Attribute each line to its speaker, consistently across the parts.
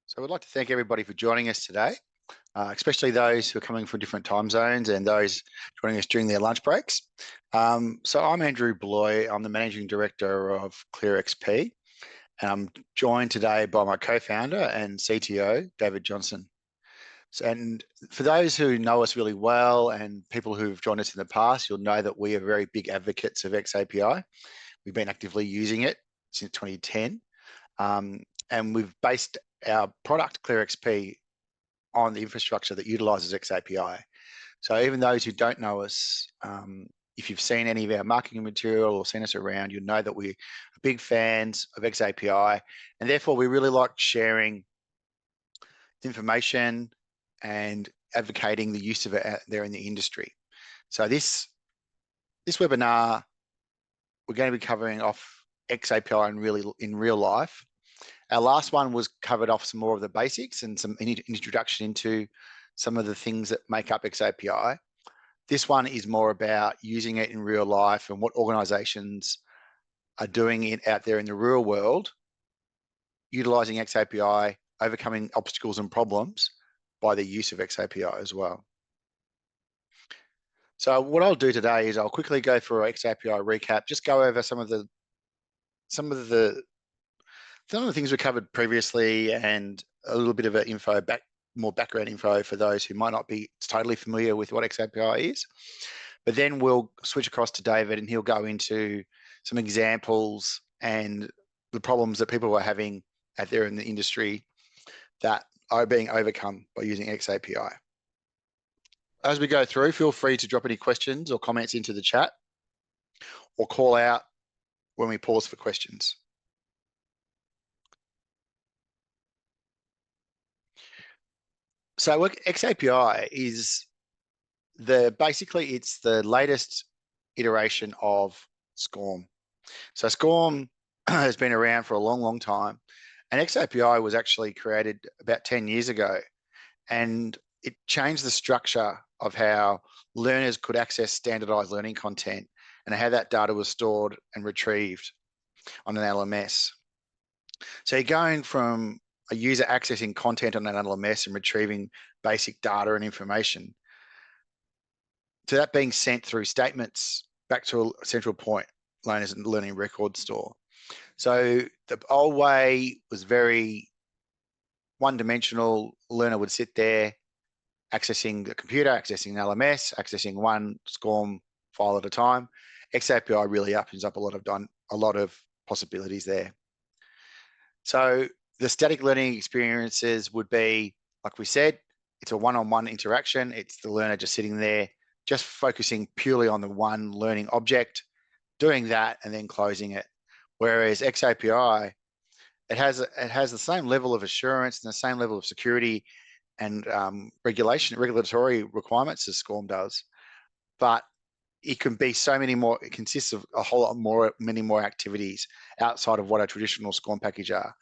Speaker 1: So we'd like to thank everybody for joining us today, especially those who are coming from different time zones and those joining us during their lunch breaks. So I'm Andrew Bloy. I'm the Managing Director of xAPI, and I'm joined today by my co-founder and CTO, David Johnson. And for those who know us really well and people who've joined us in the past, you'll know that we are very big advocates of xAPI. We've been actively using it since 2010. And we've based our product xP on the infrastructure that utilizes xAPI. So even those who don't know us, if you've seen any of our marketing material or seen us around, you'll know that we are big fans of xAPI, and therefore we really like sharing information and advocating the use of it out there in the industry. So this webinar, we're going to be covering off xAPI in real life. Our last one was covered off some more of the basics and some introduction into some of the things that make up xAPI. This one is more about using it in real life and what organizations are doing it out there in the real world, utilizing xAPI, overcoming obstacles and problems by the use of xAPI as well. So what I'll do today is I'll quickly go through our xAPI recap, just go over some of the things we covered previously and a little bit of more background info for those who might not be totally familiar with what xAPI is. But then we'll switch across to David and he'll go into some examples and the problems that people are having out there in the industry that are being overcome by using xAPI. As we go through, feel free to drop any questions or comments into the chat or call out when we pause for questions. So xAPI is basically it's the latest iteration of SCORM. So SCORM has been around for a long, long time, and xAPI was actually created about 10 years ago, and it changed the structure of how learners could access standardized learning content and how that data was stored and retrieved on an LMS. So you're going from a user accessing content on an LMS and retrieving basic data and information to that being sent through statements back to a central point, known as a learning record store. So the old way was very one-dimensional. Learner would sit there accessing the computer, accessing an LMS, accessing one SCORM file at a time. xAPI really opens up a lot of possibilities there. So the static learning experiences would be, like we said, it's a one-on-one interaction. It's the learner just sitting there, just focusing purely on the one learning object, doing that and then closing it. Whereas xAPI, it has the same level of assurance and the same level of security and regulatory requirements as SCORM does, but it can be so many more. It consists of a whole lot more, many more activities outside of what a traditional SCORM package are.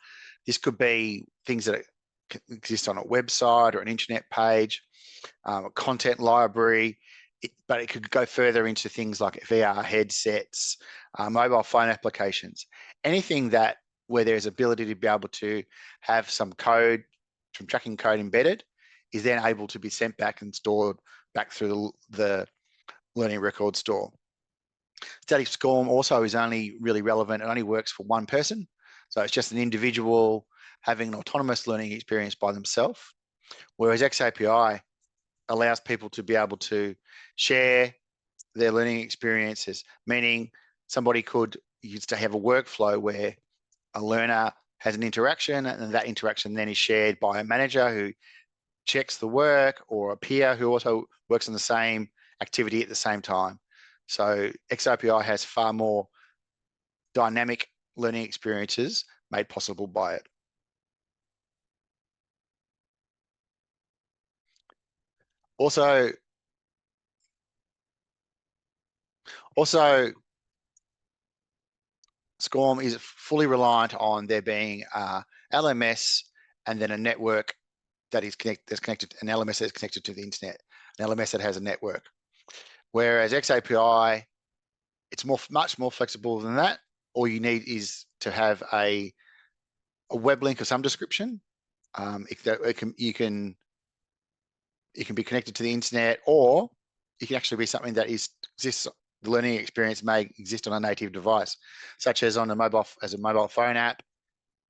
Speaker 1: This could be things that exist on a website or an internet page, a content library, but it could go further into things like VR headsets, mobile phone applications, anything where there's ability to be able to have some code, some tracking code embedded, is then able to be sent back and stored back through the learning record store. Static SCORM also is only really relevant. It only works for one person. So it's just an individual having an autonomous learning experience by themselves. Whereas xAPI allows people to be able to share their learning experiences, meaning somebody could used to have a workflow where a learner has an interaction and that interaction then is shared by a manager who checks the work or a peer who also works on the same activity at the same time. So xAPI has far more dynamic learning experiences made possible by it. Also, SCORM is fully reliant on there being a LMS and then a network that is connected, an LMS that is connected to the internet, an LMS that has a network. Whereas xAPI, it's much more flexible than that. All you need is to have a web link of some description You can be connected to the internet, or it can actually be something that exists. The learning experience may exist on a native device, such as on a mobile phone app,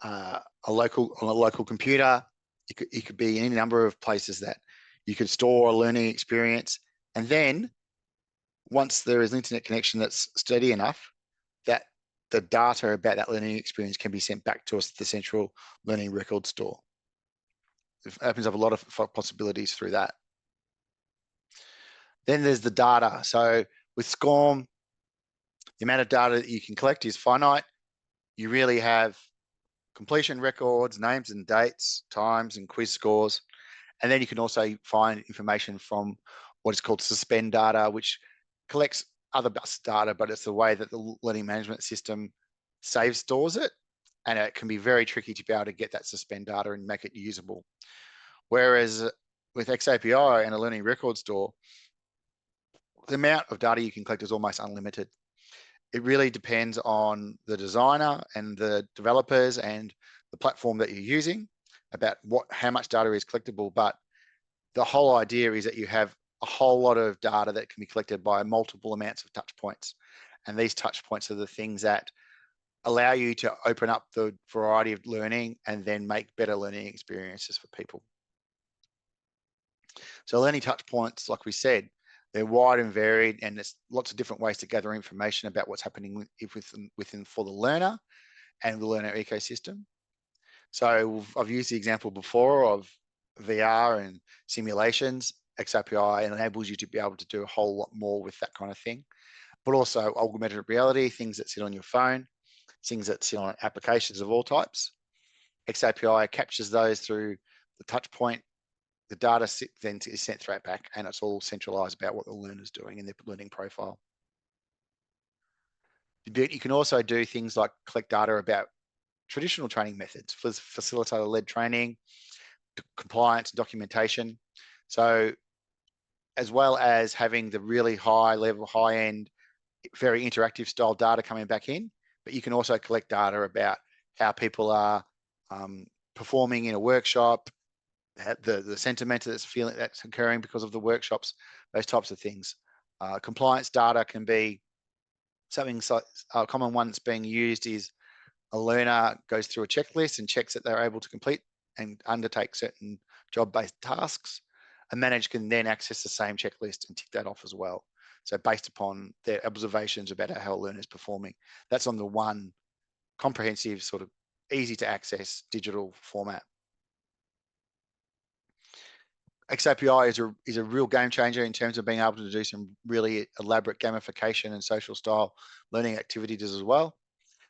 Speaker 1: on a local computer. It could be any number of places that you could store a learning experience, and then once there is an internet connection that's steady enough, that the data about that learning experience can be sent back to us, the central learning record store. It opens up a lot of possibilities through that. Then there's the data. So with SCORM, the amount of data that you can collect is finite. You really have completion records, names and dates, times and quiz scores. And then you can also find information from what is called suspend data, which collects other bus data, but it's the way that the learning management system stores it. And it can be very tricky to be able to get that suspend data and make it usable. Whereas with xAPI and a learning record store, the amount of data you can collect is almost unlimited. It really depends on the designer and the developers and the platform that you're using about how much data is collectible. But the whole idea is that you have a whole lot of data that can be collected by multiple amounts of touch points. And these touch points are the things that allow you to open up the variety of learning and then make better learning experiences for people. So learning touch points, like we said, they're wide and varied, and there's lots of different ways to gather information about what's happening within for the learner and the learner ecosystem. So I've used the example before of VR and simulations. xAPI enables you to be able to do a whole lot more with that kind of thing, but also augmented reality, things that sit on your phone, things that sit on applications of all types. xAPI captures those through the touch point. The data then is sent straight back, and it's all centralized about what the learner's doing in their learning profile. You can also do things like collect data about traditional training methods, for facilitator-led training, compliance, documentation. So as well as having the really high-end, very interactive style data coming back in, but you can also collect data about how people are performing in a workshop, the sentiment that's occurring because of the workshops, those types of things. Compliance data can be something. A common one that's being used is a learner goes through a checklist and checks that they're able to complete and undertake certain job-based tasks. A manager can then access the same checklist and tick that off as well. So based upon their observations about how a learner is performing, that's on the one comprehensive, sort of easy to access digital format. xAPI is a real game changer in terms of being able to do some really elaborate gamification and social style learning activities as well.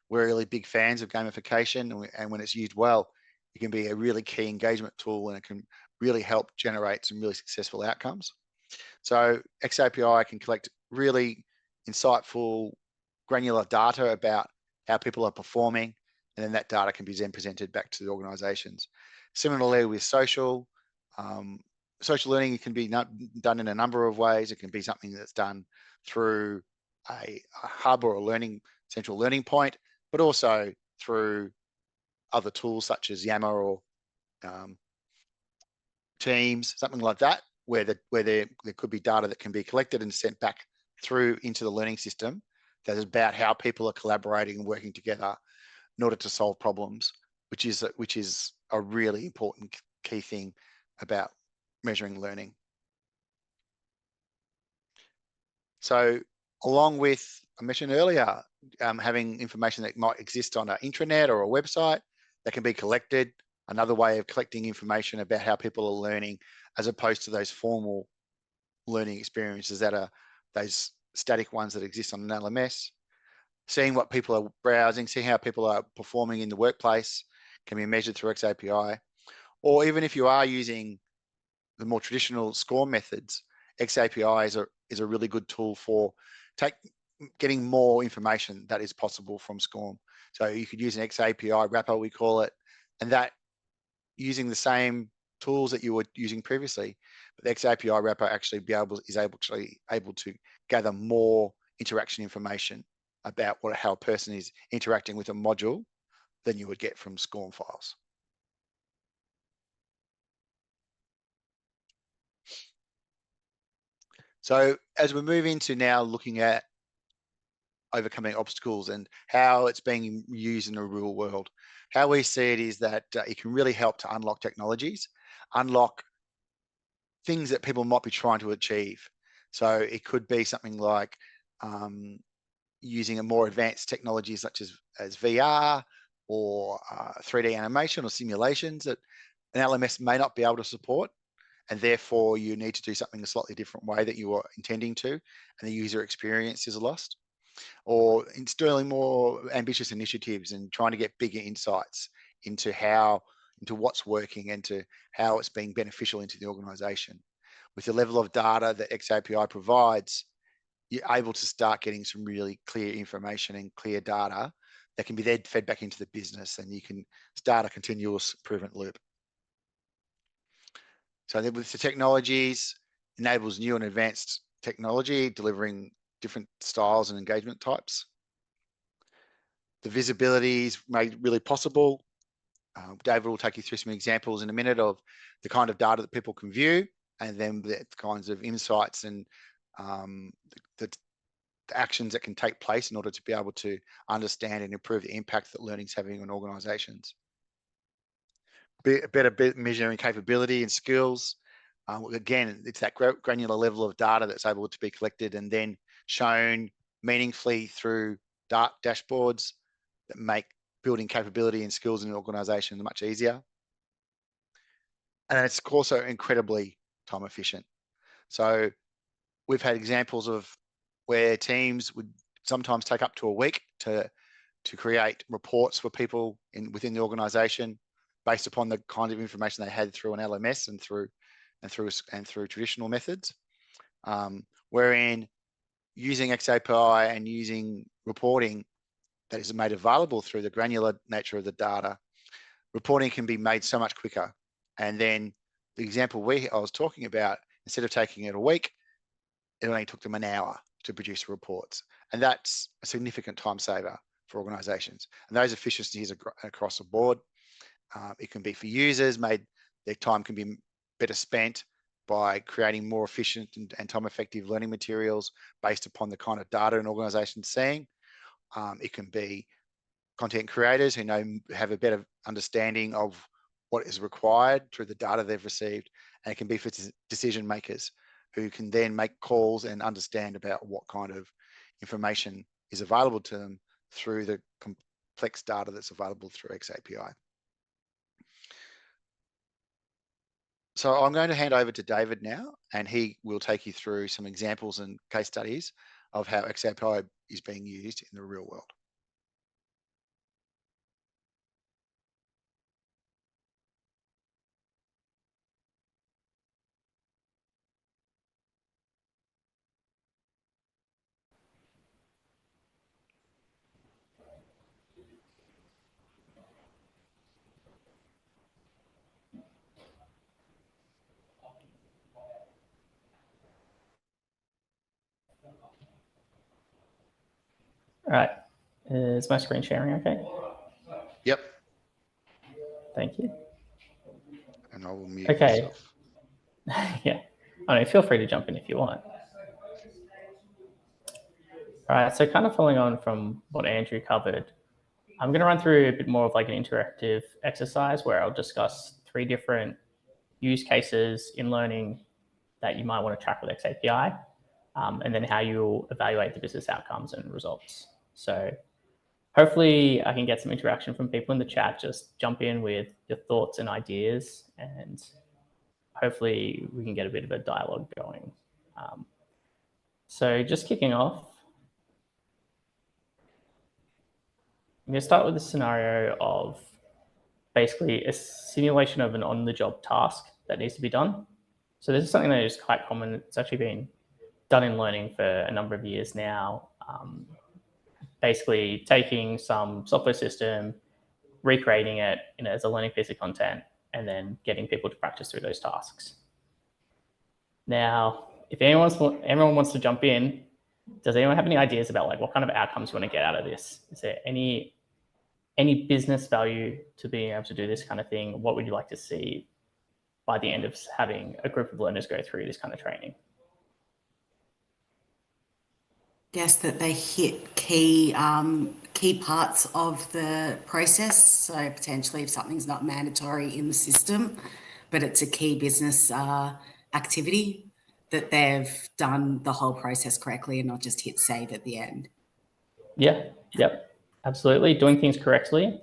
Speaker 1: We're really big fans of gamification, and when it's used well, it can be a really key engagement tool, and it can really help generate some really successful outcomes. So xAPI can collect really insightful, granular data about how people are performing, and then that data can be then presented back to the organizations. Similarly with social learning, can be done in a number of ways. It can be something that's done through a hub or a central learning point, but also through other tools such as Yammer or Teams, something like that, where there could be data that can be collected and sent back through into the learning system that is about how people are collaborating and working together in order to solve problems, which is a really important key thing about measuring learning. So along with, I mentioned earlier, having information that might exist on an intranet or a website that can be collected, another way of collecting information about how people are learning, as opposed to those formal learning experiences that are those static ones that exist on an LMS. Seeing what people are browsing, seeing how people are performing in the workplace can be measured through xAPI. Or even if you are using the more traditional SCORM methods, xAPI is a really good tool for getting more information that is possible from SCORM. So you could use an xAPI wrapper, we call it, and that using the same tools that you were using previously, but the xAPI wrapper actually is able to gather more interaction information about how a person is interacting with a module than you would get from SCORM files. So as we move into now looking at overcoming obstacles and how it's being used in the real world, how we see it is that it can really help to unlock technologies, unlock things that people might be trying to achieve. So it could be something like using a more advanced technology such as VR or 3D animation or simulations that an LMS may not be able to support, and therefore you need to do something a slightly different way that you are intending to, and the user experience is lost. Or instilling more ambitious initiatives and trying to get bigger insights into what's working and to how it's being beneficial into the organization. With the level of data that xAPI provides, you're able to start getting some really clear information and clear data that can be then fed back into the business, and you can start a continuous improvement loop. So then with the technologies, enables new and advanced technology, delivering different styles and engagement types. The visibility is made really possible. David will take you through some examples in a minute of the kind of data that people can view, and then the kinds of insights and the actions that can take place in order to be able to understand and improve the impact that learning is having on organizations. Better measuring capability and skills. Again, it's that granular level of data that's able to be collected and then shown meaningfully through dashboards that make building capability and skills in an organization much easier. And it's also incredibly time efficient. So we've had examples of where teams would sometimes take up to a week to create reports for people within the organization based upon the kind of information they had through an LMS and through traditional methods. Wherein using xAPI and using reporting that is made available through the granular nature of the data, reporting can be made so much quicker. And then the example I was talking about, instead of taking it a week, it only took them an hour to produce reports. And that's a significant time saver for organizations. And those efficiencies are across the board. It can be for users, their time can be better spent by creating more efficient and time-effective learning materials based upon the kind of data an organization is seeing. It can be content creators who have a better understanding of what is required through the data they've received, and it can be for decision makers who can then make calls and understand about what kind of information is available to them through the complex data that's available through xAPI. So I'm going to hand over to David now, and he will take you through some examples and case studies of how xAPI is being used in the real world.
Speaker 2: All right. Is my screen sharing okay?
Speaker 1: Yep.
Speaker 2: Thank you.
Speaker 1: And I will mute myself.
Speaker 2: Yeah. I mean, feel free to jump in if you want. All right. So kind of following on from what Andrew covered, I'm going to run through a bit more of like an interactive exercise where I'll discuss 3 different use cases in learning that you might want to track with xAPI, and then how you'll evaluate the business outcomes and results. So hopefully I can get some interaction from people in the chat. Just jump in with your thoughts and ideas, and hopefully we can get a bit of a dialogue going. So just kicking off, I'm going to start with a scenario of basically a simulation of an on-the-job task that needs to be done. So this is something that is quite common. It's actually been done in learning for a number of years now. Basically taking some software system, recreating it as a learning piece of content, and then getting people to practice through those tasks. Now, if everyone wants to jump in, does anyone have any ideas about like what kind of outcomes you want to get out of this? Is there any business value to being able to do this kind of thing? What would you like to see by the end of having a group of learners go through this kind of training?
Speaker 3: guess that they hit key parts of the process. So potentially, if something's not mandatory in the system, but it's a key business activity, that they've done the whole process correctly and not just hit save at the end.
Speaker 2: Yeah, yep, absolutely. Doing things correctly.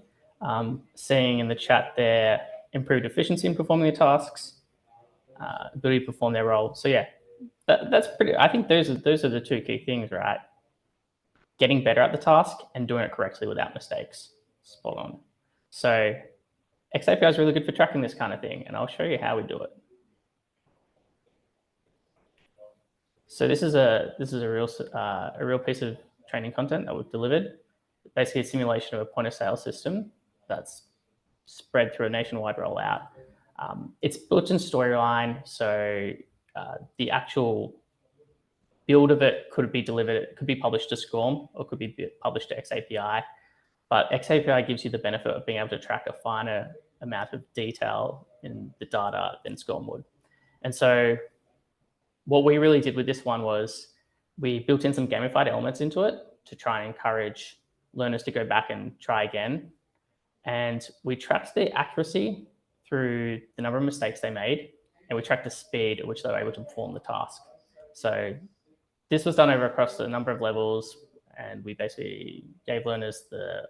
Speaker 2: Seeing in the chat there, improved efficiency in performing the tasks, ability to perform their role. So yeah, that's pretty. I think those are the two key things, right? Getting better at the task and doing it correctly without mistakes. Spot on. So xAPI is really good for tracking this kind of thing, and I'll show you how we do it. So this is a real piece of training content that we've delivered. Basically, a simulation of a point of sale system that's spread through a nationwide rollout. It's built in Storyline, so the actual build of it could be delivered, it could be published to SCORM or could be published to xAPI. But xAPI gives you the benefit of being able to track a finer amount of detail in the data than SCORM would. And so what we really did with this one was we built in some gamified elements into it to try and encourage learners to go back and try again. And we tracked the accuracy through the number of mistakes they made, and we tracked the speed at which they were able to perform the task. So this was done over across a number of levels, and we basically gave learners a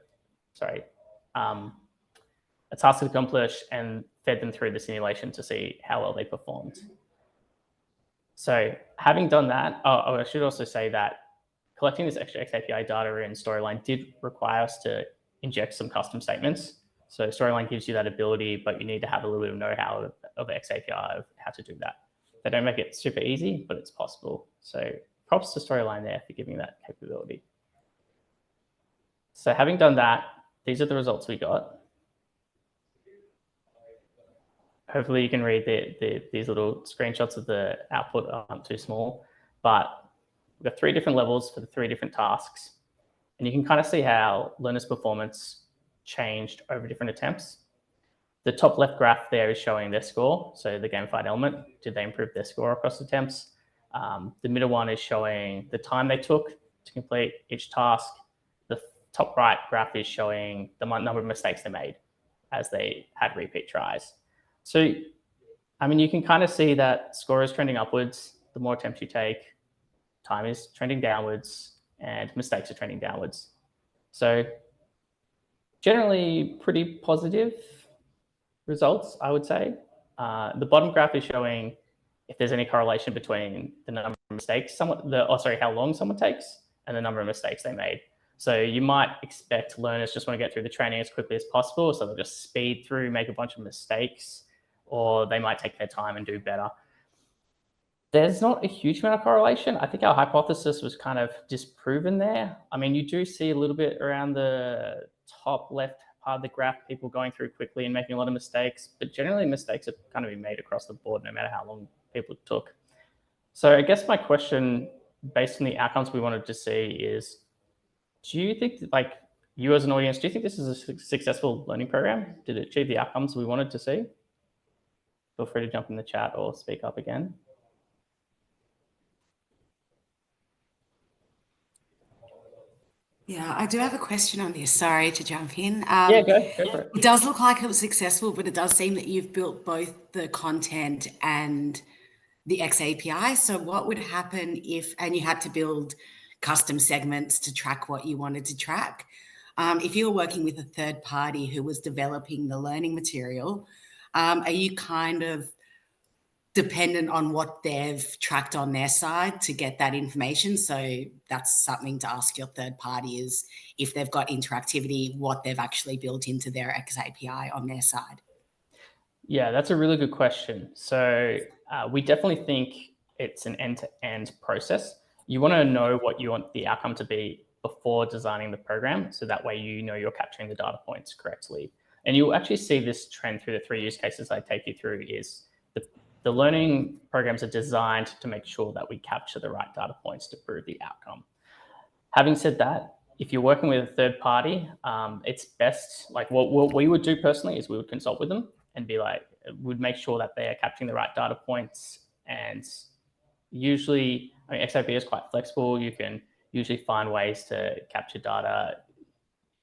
Speaker 2: task to accomplish and fed them through the simulation to see how well they performed. So having done that, I should also say that collecting this extra xAPI data in Storyline did require us to inject some custom statements. So Storyline gives you that ability, but you need to have a little bit of know-how of xAPI of how to do that. They don't make it super easy, but it's possible. So props to Storyline there for giving that capability. So having done that, these are the results we got. Hopefully you can read these little screenshots of the output aren't too small, but we've got 3 different levels for the 3 different tasks. And you can kind of see how learners' performance changed over different attempts. The top left graph there is showing their score. So the gamified element, did they improve their score across attempts? The middle one is showing the time they took to complete each task. The top right graph is showing the number of mistakes they made as they had repeat tries. So, I mean, you can kind of see that score is trending upwards. The more attempts you take, time is trending downwards, and mistakes are trending downwards. So generally pretty positive results, I would say. The bottom graph is showing if there's any correlation between the number of mistakes, how long someone takes and the number of mistakes they made. So you might expect learners just want to get through the training as quickly as possible. So they'll just speed through, make a bunch of mistakes, or they might take their time and do better. There's not a huge amount of correlation. I think our hypothesis was kind of disproven there. I mean, you do see a little bit around the top left part of the graph, people going through quickly and making a lot of mistakes, but generally mistakes are kind of being made across the board, no matter how long people took. So I guess my question, based on the outcomes we wanted to see, is, do you think, like you as an audience, do you think this is a successful learning program? Did it achieve the outcomes we wanted to see? Feel free to jump in the chat or speak up again.
Speaker 3: Yeah, I do have a question on this. Sorry to jump in.
Speaker 2: Yeah, go for it.
Speaker 3: It does look like it was successful, but it does seem that you've built both the content and the xAPI. So what would happen and you had to build custom segments to track what you wanted to track. If you were working with a third party who was developing the learning material, are you kind of dependent on what they've tracked on their side to get that information? So that's something to ask your third party, is if they've got interactivity, what they've actually built into their xAPI on their side.
Speaker 2: Yeah, that's a really good question. So we definitely think it's an end-to-end process. You want to know what you want the outcome to be before designing the program, so that way you know you're capturing the data points correctly. And you'll actually see this trend through the 3 use cases I take you through. Is the learning programs are designed to make sure that we capture the right data points to prove the outcome. Having said that, if you're working with a third party, it's best, like what we would do personally is we would consult with them and be like, we'd make sure that they are capturing the right data points. And usually, I mean, xAPI is quite flexible. You can usually find ways to capture data,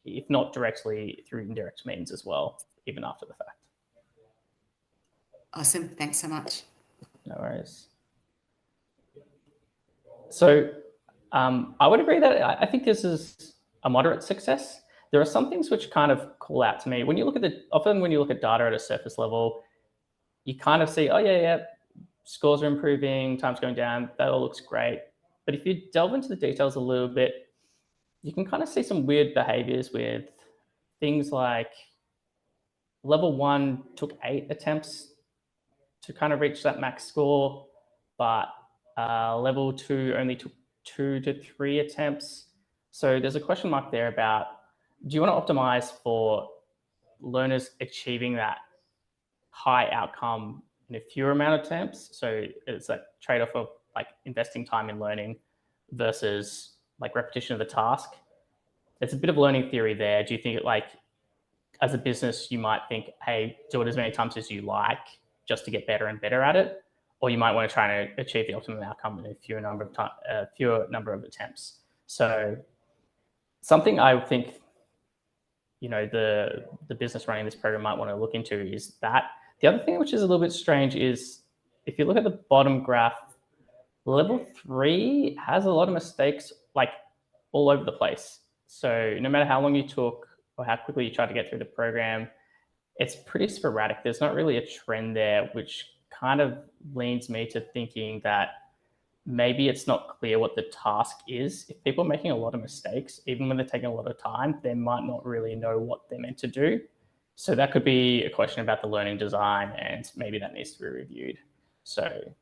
Speaker 2: if not directly, through indirect means as well, even after the fact.
Speaker 3: Awesome. Thanks so much.
Speaker 2: No worries. So I would agree that I think this is a moderate success. There are some things which kind of call out to me. When you look at often when you look at data at a surface level, you kind of see, oh yeah, scores are improving, time's going down, that all looks great. But if you delve into the details a little bit, you can kind of see some weird behaviors with things like level 1 took 8 attempts to kind of reach that max score, but level 2 only took 2 to 3 attempts. So there's a question mark there about, do you want to optimize for learners achieving that high outcome in a fewer amount of attempts? So it's a trade-off of like investing time in learning versus like repetition of the task. It's a bit of learning theory there. Do you think like as a business, you might think, hey, do it as many times as you like just to get better and better at it? Or you might want to try to achieve the optimum outcome in a fewer number of attempts. So something I think, you know, the business running this program might want to look into is that. The other thing which is a little bit strange is if you look at the bottom graph, level 3 has a lot of mistakes like all over the place. So no matter how long you took or how quickly you tried to get through the program, it's pretty sporadic. There's not really a trend there, which kind of leads me to thinking that maybe it's not clear what the task is. If people are making a lot of mistakes, even when they're taking a lot of time, they might not really know what they're meant to do. So that could be a question about the learning design, and maybe that needs to be reviewed. So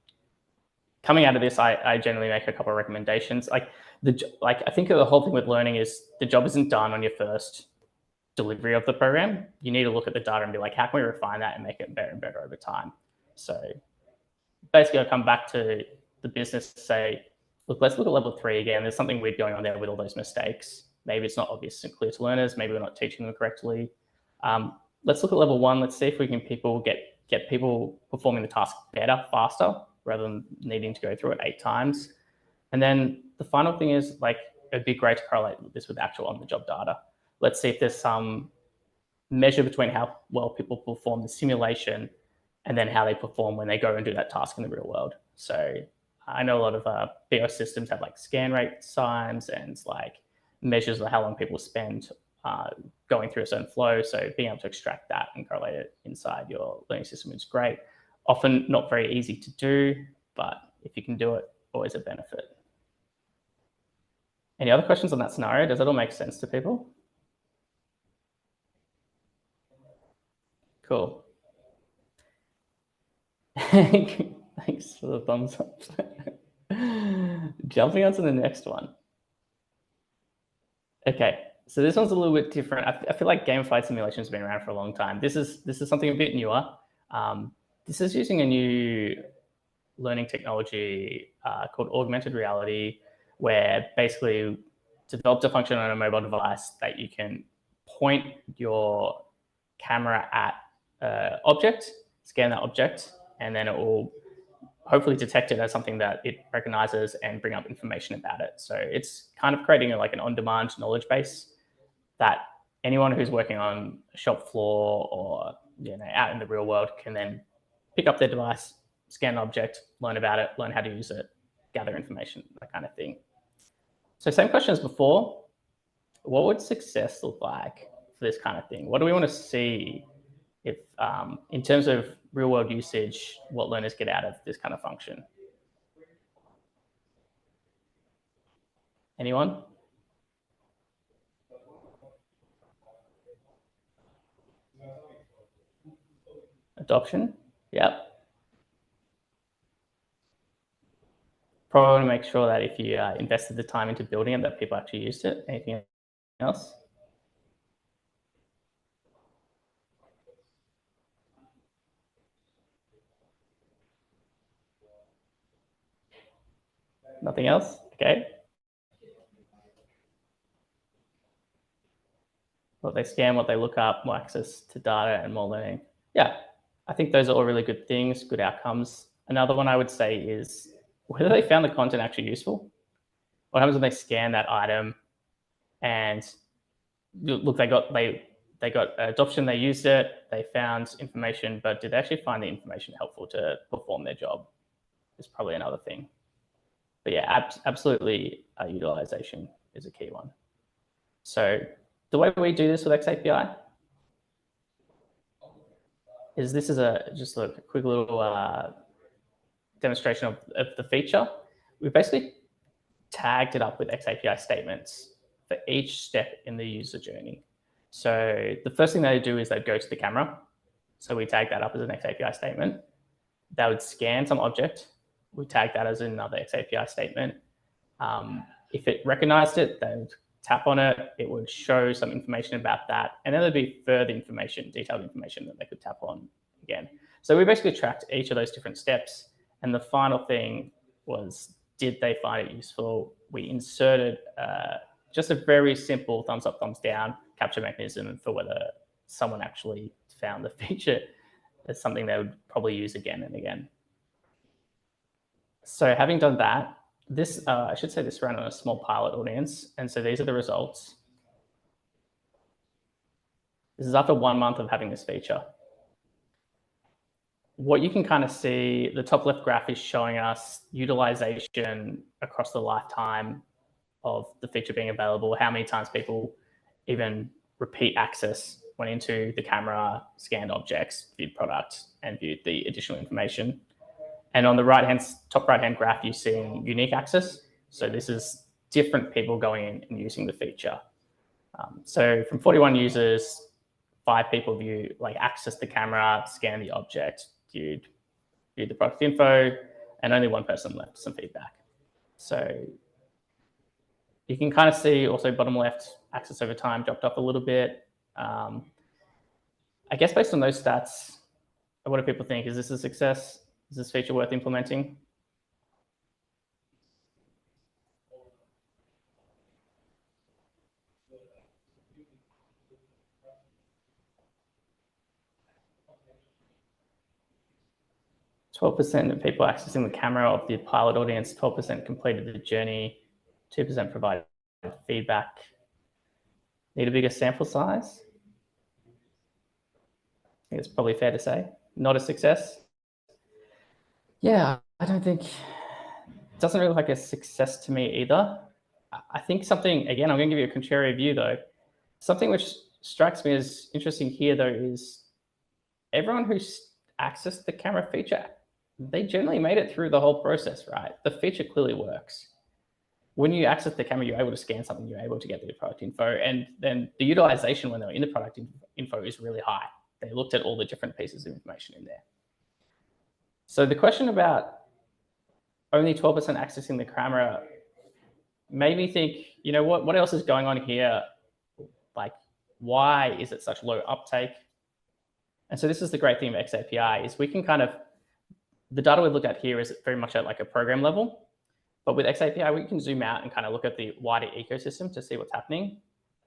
Speaker 2: coming out of this, I generally make a couple of recommendations. I think the whole thing with learning is the job isn't done on your first delivery of the program. You need to look at the data and be like, how can we refine that and make it better and better over time? So basically, I'll come back to the business to say, look, let's look at level 3 again. There's something weird going on there with all those mistakes. Maybe it's not obvious and clear to learners. Maybe we're not teaching them correctly. Let's look at level 1. Let's see if we can get people performing the task better, faster, rather than needing to go through it 8 times. And then the final thing is, like, it'd be great to correlate this with actual on-the-job data. Let's see if there's some measure between how well people perform the simulation and then how they perform when they go and do that task in the real world. So I know a lot of BO systems have like scan rate signs and like measures of how long people spend going through a certain flow. So being able to extract that and correlate it inside your learning system is great. Often not very easy to do, but if you can do it, always a benefit. Any other questions on that scenario? Does that all make sense to people? Cool. Thanks for the thumbs up. Jumping on to the next one. Okay, so this one's a little bit different. I feel like gamified simulation has been around for a long time. This is something a bit newer. This is using a new learning technology called augmented reality, where basically developed a function on a mobile device that you can point your camera at an object, scan that object, and then it will hopefully detect it as something that it recognizes and bring up information about it. So it's kind of creating like an on-demand knowledge base that anyone who's working on a shop floor or out in the real world can then pick up their device, scan an object, learn about it, learn how to use it, gather information, that kind of thing. So same question as before. What would success look like for this kind of thing? What do we want to see if, in terms of real world usage, what learners get out of this kind of function? Anyone? Adoption? Yep. Probably want to make sure that if you invested the time into building it, that people actually used it. Anything else? Nothing else? Okay. What they scan, what they look up, more access to data and more learning. Yeah, I think those are all really good things, good outcomes. Another one I would say is whether they found the content actually useful. what happens when they scan that item and look, they got adoption, they used it, they found information, but did they actually find the information helpful to perform their job? Is probably another thing. But yeah, absolutely, utilization is a key one. So the way we do this with xAPI is this is just a quick little demonstration of the feature. We basically tagged it up with xAPI statements for each step in the user journey. So the first thing they do is they go to the camera. So we tag that up as an xAPI statement. They would scan some object. We tag that as another xAPI statement. If it recognized it, they would tap on it. It would show some information about that. And then there'd be further information, detailed information that they could tap on again. So we basically tracked each of those different steps. And the final thing was, did they find it useful? We inserted just a very simple thumbs up, thumbs down capture mechanism for whether someone actually found the feature as something they would probably use again and again. So having done that, this, I should say this ran on a small pilot audience. And so these are the results. This is after 1 month of having this feature. What you can kind of see, the top left graph is showing us utilization across the lifetime of the feature being available, how many times people even repeat access, went into the camera, scanned objects, viewed product, and viewed the additional information. And on the top right-hand graph, you're seeing unique access. So this is different people going in and using the feature. So from 41 users, 5 people accessed the camera, scanned the object, viewed the product info, and only 1 person left some feedback. So you can kind of see also bottom left, access over time dropped off a little bit. I guess based on those stats, what do people think? Is this a success? Is this feature worth implementing? %, of people accessing the camera of the pilot audience, 12% completed the journey, 2% provided feedback. Need a bigger sample size? I think it's probably fair to say. Not a success? Yeah, I don't think, it doesn't really look like a success to me either. I think something, again, I'm going to give you a contrary view though. Something which strikes me as interesting here though is everyone who's accessed the camera feature, they generally made it through the whole process, right? The feature clearly works. When you access the camera, you're able to scan something, you're able to get the product info, and then the utilization when they were in the product info is really high. They looked at all the different pieces of information in there. So the question about only 12% accessing the camera made me think, you know, what else is going on here? Like, why is it such low uptake? And so this is the great thing of xAPI is we can kind of, the data we look at here is very much at like a program level, but with xAPI, we can zoom out and kind of look at the wider ecosystem to see what's happening.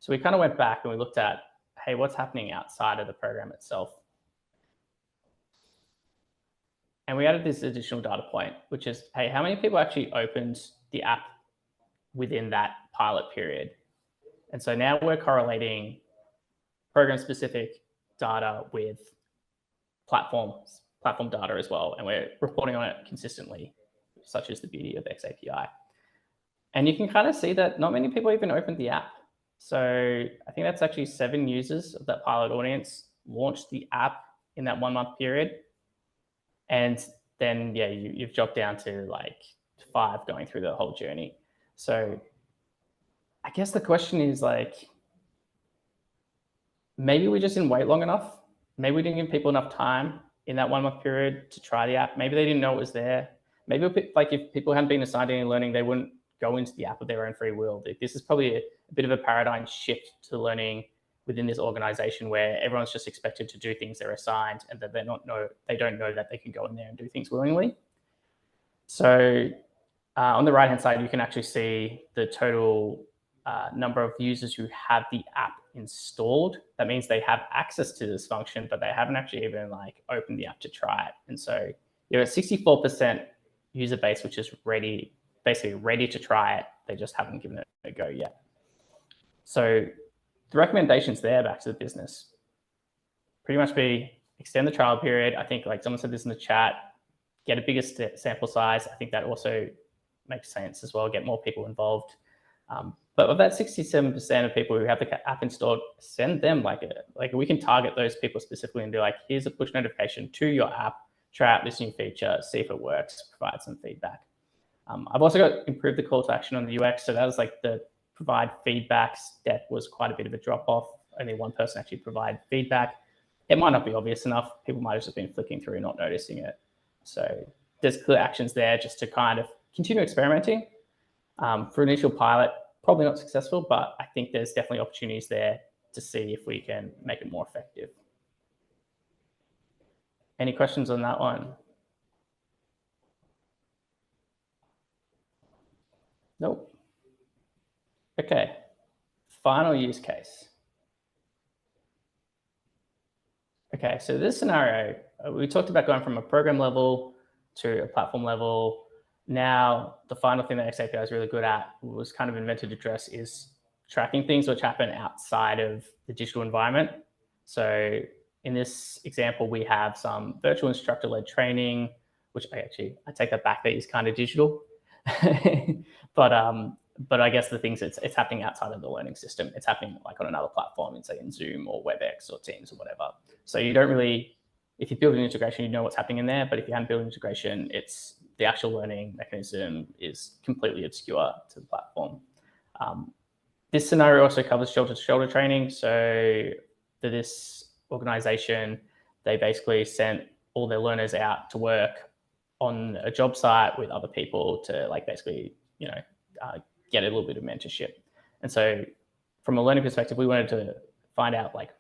Speaker 2: So we kind of went back and we looked at, hey, what's happening outside of the program itself? And we added this additional data point, which is, hey, how many people actually opened the app within that pilot period? And so now we're correlating program-specific data with platform data as well, and we're reporting on it consistently, such as the beauty of xAPI. And you can kind of see that not many people even opened the app. So I think that's actually 7 users of that pilot audience launched the app in that 1 month period. And then, yeah, you've dropped down to like 5 going through the whole journey. So I guess the question is like, maybe we just didn't wait long enough. Maybe we didn't give people enough time in that 1 month period to try the app. Maybe they didn't know it was there. Maybe like if people hadn't been assigned any learning, they wouldn't go into the app of their own free will. This is probably a bit of a paradigm shift to learning within this organization where everyone's just expected to do things they're assigned and that they don't know that they can go in there and do things willingly. So on the right-hand side, you can actually see the total number of users who have the app installed. That means they have access to this function, but they haven't actually even like opened the app to try it. And so you're at 64% user base, which is basically ready to try it. They just haven't given it a go yet. So the recommendations there back to the business pretty much be extend the trial period. I think like someone said this in the chat, get a bigger sample size. I think that also makes sense as well, get more people involved. But of that 67% of people who have the app installed, send them like we can target those people specifically and be like, here's a push notification to your app, try out this new feature, see if it works, provide some feedback. I've also got improved the call to action on the UX. So that was like the provide feedback step was quite a bit of a drop off. Only one person actually provided feedback. It might not be obvious enough. People might have just been flicking through, not noticing it. So there's clear actions there just to kind of continue experimenting. For initial pilot, probably not successful, but I think there's definitely opportunities there to see if we can make it more effective. Any questions on that one? Nope. Okay, final use case. Okay, so this scenario, we talked about going from a program level to a platform level. Now, the final thing that xAPI is really good at, was kind of invented to address, is tracking things which happen outside of the digital environment. So in this example, we have some virtual instructor-led training, which I take that back, that is kind of digital. But I guess the things it's happening outside of the learning system. It's happening like on another platform, in say in Zoom or WebEx or Teams or whatever. So you don't really, if you build an integration, you know what's happening in there. But if you haven't built an integration, it's the actual learning mechanism is completely obscure to the platform. This scenario also covers shoulder-to-shoulder training. So for this organization, they basically sent all their learners out to work on a job site with other people to like basically, get a little bit of mentorship. And so from a learning perspective, we wanted to find out like,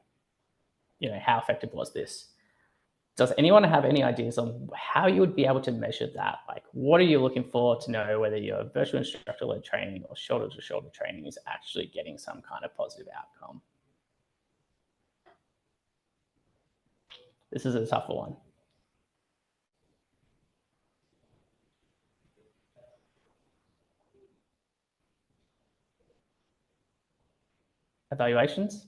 Speaker 2: how effective was this? Does anyone have any ideas on how you would be able to measure that? Like, what are you looking for to know whether your virtual instructor-led training or shoulder-to-shoulder training is actually getting some kind of positive outcome? This is a tougher one. Evaluations?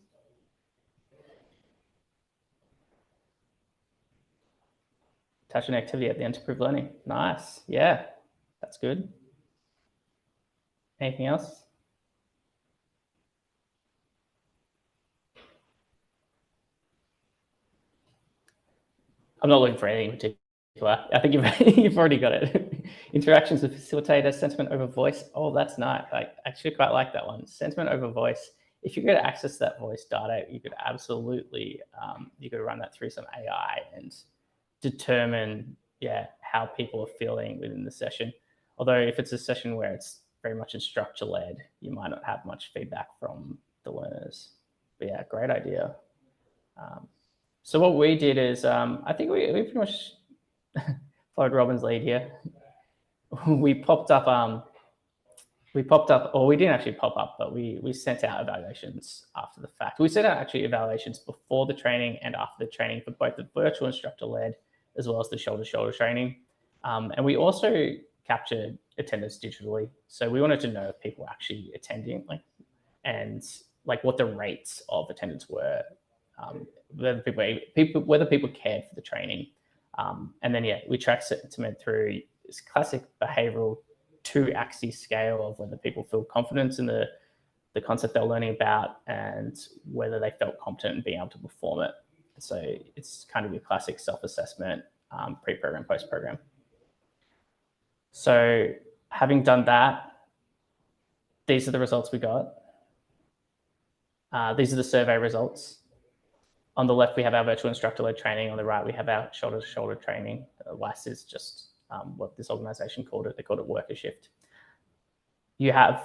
Speaker 2: Touch an activity at the end to prove learning. Nice. Yeah, that's good. Anything else? I'm not looking for anything in particular. I think you've already got it. Interactions with facilitators, sentiment over voice. Oh, that's nice. I actually quite like that one. Sentiment over voice. If you could access that voice data, you could absolutely, you could run that through some AI and determine, how people are feeling within the session. Although if it's a session where it's very much instructor-led, you might not have much feedback from the learners. But yeah, great idea. So what we did is, I think we pretty much followed Robin's lead here. We popped up, or we didn't actually pop up, but we sent out evaluations after the fact. We sent out actually evaluations before the training and after the training for both the virtual instructor-led as well as the shoulder-to-shoulder training. And we also captured attendance digitally. So we wanted to know if people were actually attending, and what the rates of attendance were, whether people cared for the training. And then, we tracked sentiment through this classic behavioral 2-axis scale of whether people feel confidence in the concept they're learning about and whether they felt competent in being able to perform it. So it's kind of your classic self-assessment, pre-program, post-program. So having done that, these are the results we got. These are the survey results. On the left, we have our virtual instructor-led training. On the right, we have our shoulder-to-shoulder training. WAS is just what this organization called it. They called it worker shift. You have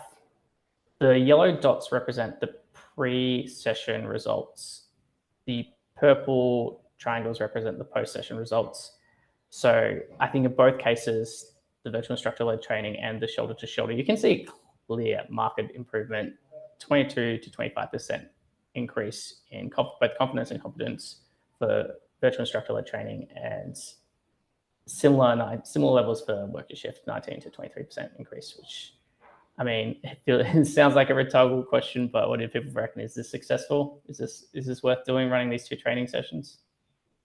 Speaker 2: the yellow dots represent the pre-session results. The purple triangles represent the post-session results. So I think in both cases, the virtual instructor-led training and the shoulder-to-shoulder, you can see clear market improvement, 22 to 25% increase in both confidence and competence for virtual instructor-led training, and similar levels for worker shift, 19 to 23% increase, which I mean, it sounds like a rhetorical question, but what do people reckon? Is this successful? Is this worth doing, running these 2 training sessions?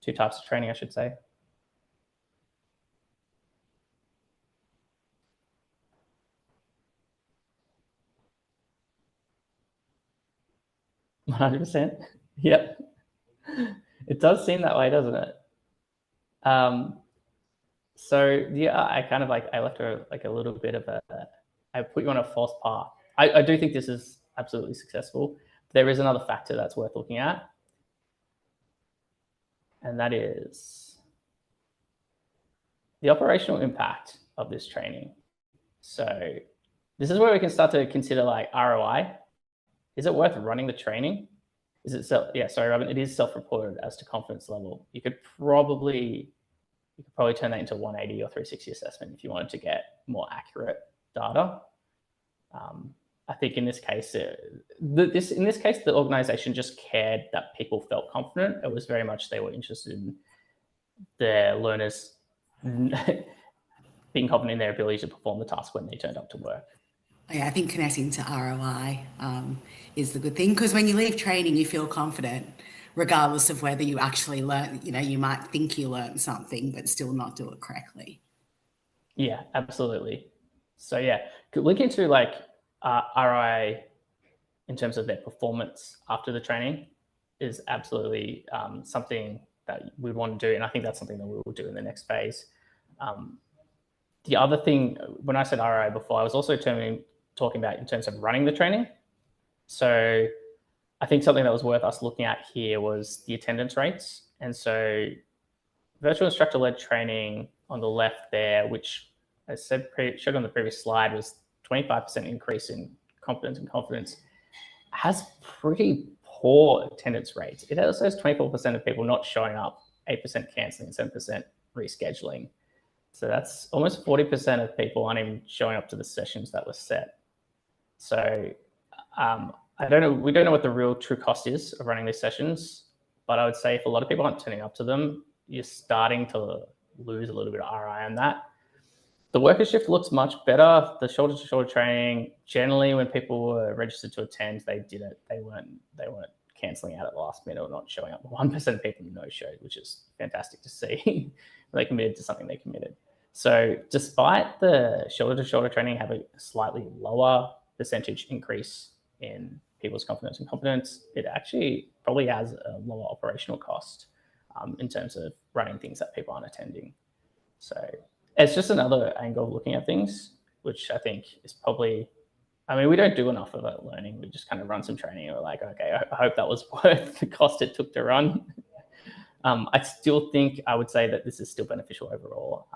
Speaker 2: 2 types of training, I should say. 100%. Yep. It does seem that way, doesn't it? So yeah, I left her like a little bit of I put you on a false path. I do think this is absolutely successful. There is another factor that's worth looking at, and that is the operational impact of this training. So this is where we can start to consider like ROI. Is it worth running the training? Is it sorry, Robin, it is self-reported as to confidence level. You could probably turn that into 180 or 360 assessment if you wanted to get more accurate data. I think in this case, the organization just cared that people felt confident. It was very much they were interested in their learners being confident in their ability to perform the task when they turned up to work.
Speaker 3: Yeah, I think connecting to ROI is the good thing, because when you leave training, you feel confident, regardless of whether you actually learn. You might think you learned something, but still not do it correctly.
Speaker 2: Yeah, absolutely. So yeah, look into like ROI in terms of their performance after the training is absolutely something that we want to do, and I think that's something that we will do in the next phase. The other thing, when I said ROI before, I was also talking about in terms of running the training. So I think something that was worth us looking at here was the attendance rates. And so virtual instructor-led training on the left there, which I said showed on the previous slide, was 25% increase in confidence, has pretty poor attendance rates. It also has 24% of people not showing up, 8% canceling, 7% rescheduling. So that's almost 40% of people aren't even showing up to the sessions that were set. So I don't know. We don't know what the real true cost is of running these sessions, but I would say if a lot of people aren't turning up to them, you're starting to lose a little bit of ROI on that. The worker shift looks much better. The shoulder to shoulder training, generally when people were registered to attend, they did it. They weren't cancelling out at the last minute or not showing up. 1% of people no showed, which is fantastic to see. They committed to something they committed. So despite the shoulder to shoulder training having a slightly lower percentage increase in people's confidence and competence, it actually probably has a lower operational cost in terms of running things that people aren't attending. So it's just another angle of looking at things, which I think is probably, I mean, we don't do enough of it learning. We just kind of run some training and we're like, okay, I hope that was worth the cost it took to run. I still think I would say that this is still beneficial overall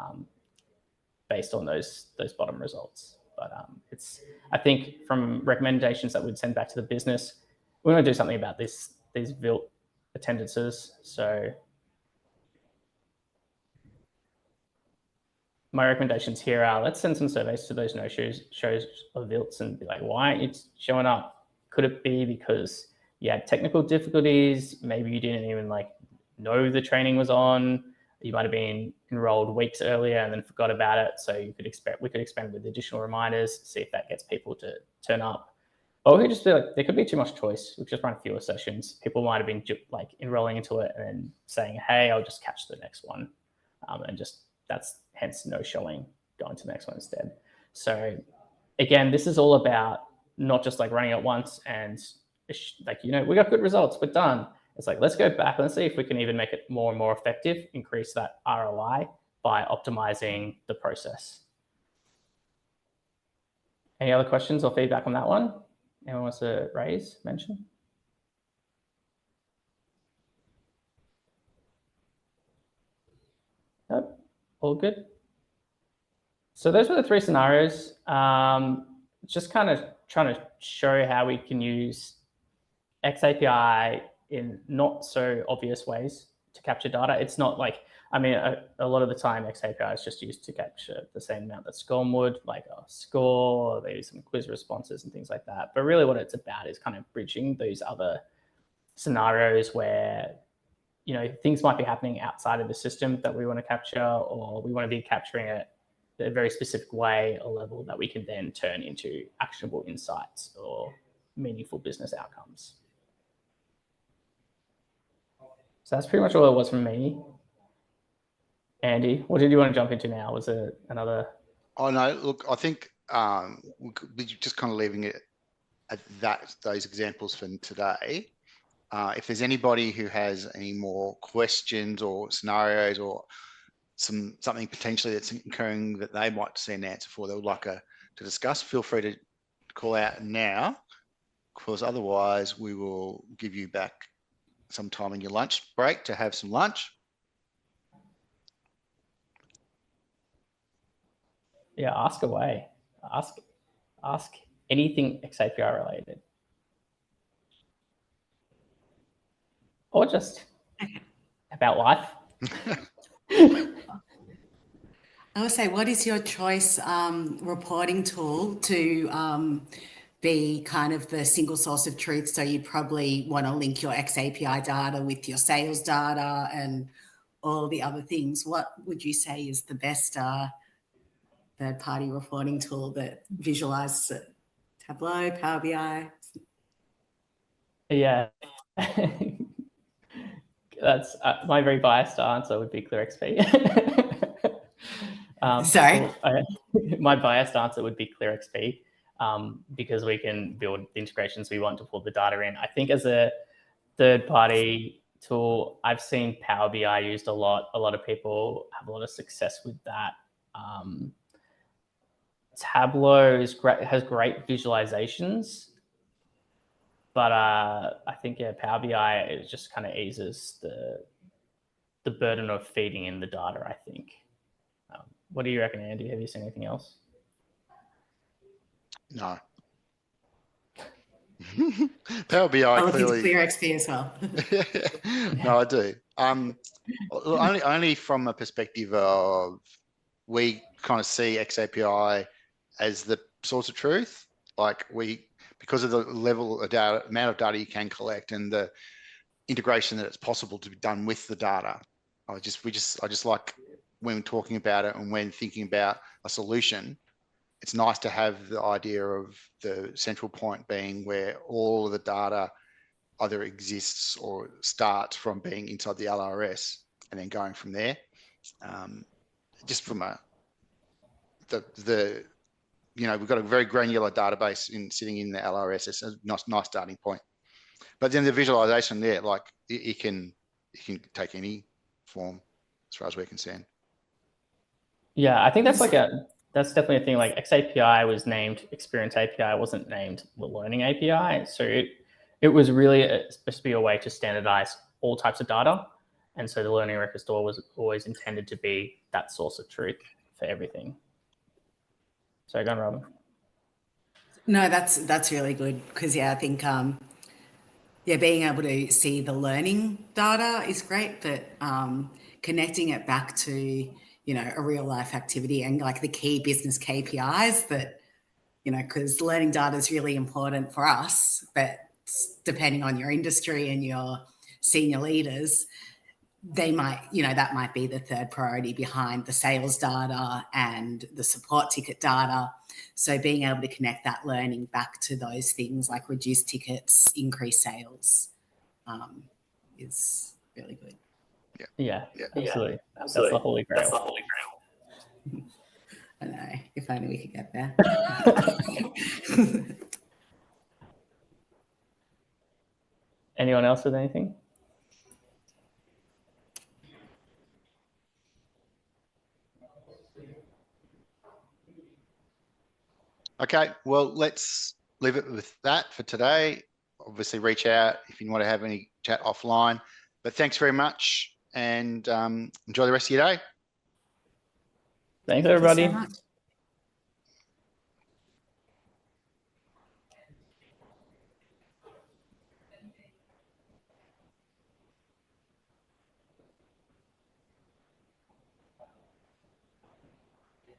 Speaker 2: based on those bottom results. But I think from recommendations that we'd send back to the business, we want to do something about these VILT attendances. So my recommendations here are, let's send some surveys to those no-shows of VILTs and be like, why aren't you showing up? Could it be because you had technical difficulties? Maybe you didn't even know the training was on. You might have been enrolled weeks earlier and then forgot about it. So we could expand with additional reminders, see if that gets people to turn up. Or we could just be like, there could be too much choice. We could just run fewer sessions. People might have been enrolling into it and then saying, hey, I'll just catch the next one. And just that's hence no showing, going to the next one instead. So again, this is all about not just running it once and we got good results, we're done. It's let's go back and see if we can even make it more and more effective, increase that ROI by optimizing the process. Any other questions or feedback on that one? Anyone wants to mention? Nope, all good. So those were the 3 scenarios. Just kind of trying to show how we can use xAPI in not so obvious ways to capture data. It's not a lot of the time xAPI is just used to capture the same amount that SCORM would, like a score, or maybe some quiz responses and things like that. But really what it's about is kind of bridging those other scenarios where things might be happening outside of the system that we want to capture, or we want to be capturing it a very specific way or level that we can then turn into actionable insights or meaningful business outcomes. So that's pretty much all it was from me. Andy, what did you want to jump into now? Was it another?
Speaker 1: Oh no, look, I think we're just kind of leaving it at those examples for today. If there's anybody who has any more questions or scenarios or something potentially that's occurring that they might see an answer for, they would like to discuss, feel free to call out now, because otherwise we will give you back some time in your lunch break to have some lunch.
Speaker 2: Yeah, ask away. Ask anything xAPI related. Or just about life.
Speaker 3: I would say, what is your choice reporting tool to be kind of the single source of truth? So you probably want to link your xAPI data with your sales data and all the other things. What would you say is the best third-party reporting tool that visualizes it? Tableau, Power BI?
Speaker 2: Yeah. That's my very biased answer would be ClearXP.
Speaker 3: Sorry?
Speaker 2: My biased answer would be ClearXP because we can build the integrations we want to pull the data in. I think as a third-party tool, I've seen Power BI used a lot. A lot of people have a lot of success with that. Tableau has great visualizations, but I think Power BI it just kind of eases the burden of feeding in the data. I think. What do you reckon, Andy? Have you seen anything else?
Speaker 1: No. Power BI
Speaker 3: I'll look into
Speaker 1: clearly.
Speaker 3: ClearXP as well.
Speaker 1: No, I do. Only from a perspective of we kind of see xAPI as the source of truth. Like because of the level of data, amount of data you can collect, and the integration that it's possible to be done with the data. I just like when talking about it and when thinking about a solution, it's nice to have the idea of the central point being where all of the data either exists or starts from being inside the LRS and then going from there. Just from we've got a very granular database sitting in the LRS. It's a nice starting point. But then the visualization there, like it can take any form as far as we're concerned.
Speaker 2: Yeah, I think that's that's definitely a thing. Like xAPI was named Experience API, it wasn't named the Learning API. So it was really supposed to be a way to standardize all types of data. And so the Learning Record Store was always intended to be that source of truth for everything. So go on, Robin.
Speaker 3: No, that's really good because I think being able to see the learning data is great, but connecting it back to a real life activity and like the key business KPIs that because learning data is really important for us, but depending on your industry and your senior leaders, they might, that might be the third priority behind the sales data and the support ticket data. So being able to connect that learning back to those things like reduce tickets, increase sales is really good.
Speaker 2: Yeah, absolutely. That's the holy grail.
Speaker 3: I know, if only we could get there.
Speaker 2: Anyone else with anything?
Speaker 1: Okay, well, let's leave it with that for today. Obviously, reach out if you want to have any chat offline. But thanks very much and enjoy the rest of your day.
Speaker 2: Thanks, everybody.
Speaker 3: Thank you so much.